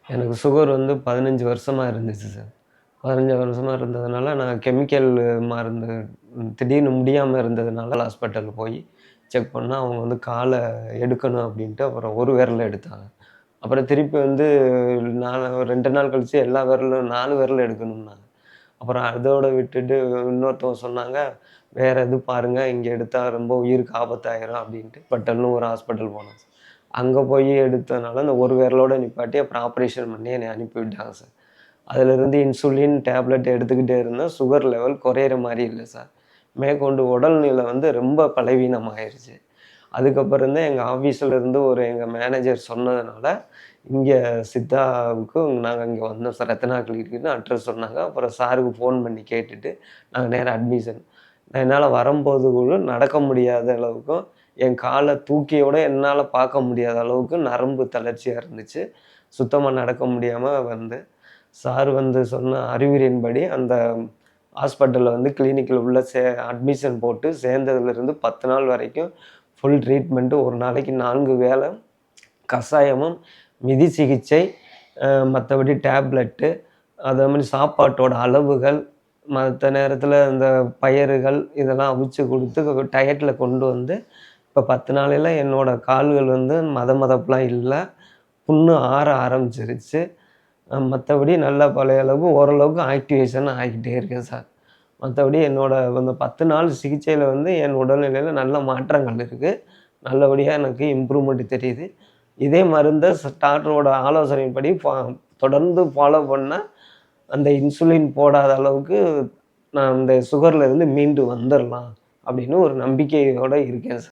எனக்கு சுகர் வந்து 15 வருஷமா இருந்துச்சு சார். 15 வருஷமா இருந்ததுனால, நான் கெமிக்கல் மருந்து திடீர்னு முடியாம இருந்ததுனால ஹாஸ்பிட்டல் போய் செக் பண்ணா, அவங்க வந்து கால எடுக்கணும் அப்படின்ட்டு, அப்புறம் ஒரு விரல எடுத்தாங்க. அப்புறம் திருப்பி வந்து 2 நாள் கழிச்சு எல்லா விரலும் 4 விரல் எடுக்கணும்னாங்க. அப்புறம் அதோட விட்டுட்டு இன்னொருத்தவங்க சொன்னாங்க, "வேற எது பாருங்க, இங்க எடுத்தா ரொம்ப உயிருக்கு ஆபத்தாயிரும்" அப்படின்ட்டு பட்டல்னு ஒரு ஹாஸ்பிட்டல் போனேன் சார். அங்க போய் எடுத்தனால, அந்த ஒரு விரலோட நிப்பாட்டி அப்புறம் ஆப்ரேஷன் பண்ணி என்னைய அனுப்பி விட்டாங்க சார். அதிலிருந்து இன்சுலின் டேப்லெட் எடுத்துக்கிட்டே இருந்தேன். சுகர் லெவல் குறையிற மாரி இல்ல சார். மேற்கொண்டு உடல்நிலை வந்து ரொம்ப பலவீனமாயிருச்சு. அதுக்கப்புறம் தான் எங்க ஆஃபீஸ்ல இருந்து எங்க மேனேஜர் சொன்னதுனால, இங்க சித்தாவுக்கு நாங்க இங்க வந்தோம் சார். ரத்னா கிளினிக்னு அட்ரஸ் சொன்னாங்க. அப்புறம் சாருக்கு ஃபோன் பண்ணி கேட்டுட்டு, நாங்க நேரா அட்மிஷன். என்னால வரும்போது கூட நடக்க முடியாத அளவுக்கும், என் கால தூக்கியோட என்னால பார்க்க முடியாத அளவுக்கு நரம்பு தளர்ச்சியா இருந்துச்சு. சுத்தமா நடக்க முடியாம வந்தேன். சார் வந்து சொன்ன அறிவுரையின்படி அந்த ஹாஸ்பிட்டல்ல வந்து கிளினிக்ல உள்ள அட்மிஷன் போட்டு சேர்ந்ததுலேருந்து 10 நாள் வரைக்கும் ஃபுல் ட்ரீட்மெண்ட்டு ஒரு நாளைக்கு 4 வேள கஷாயமும், மிதி சிகிச்சை, மத்தபடி டேப்லெட்டு, அதே மாரி சாப்பாட்டோட அளவுகள், மத்த நேரத்தில இந்த பயறுகள் இதெல்லாம் அவிச்சு குடுத்து டயட்ல கொண்டு வந்து, இப்ப 10 நாளையில என்னோட கால்கள் வந்து மதமதப்புலாம் இல்ல. புண்ணு ஆற ஆரம்பிச்சிருச்சு. மத்தபடி நல்லா பழைய அளவுக்கு ஓரளவுக்கு ஆக்டிவேஷன் ஆகிட்டே இருக்கேன் சார். மத்தபடி என்னோட அந்த 10 நாள் சிகிச்சையில வந்து என் உடல்நிலையில நல்ல மாற்றங்கள் இருக்கு. நல்லபடியா எனக்கு இம்ப்ரூவ்மெண்ட் தெரியுது. இதே மருந்த டாக்டரோட ஆலோசனைப்படி தொடர்ந்து ஃபாலோ பண்ணா, அந்த இன்சுலின் போடாத அளவுக்கு நான் இந்த சுகர்ல இருந்து மீண்டு வந்துரலாம் அப்படின்னு ஒரு நம்பிக்கையோட இருக்கேன் சார்.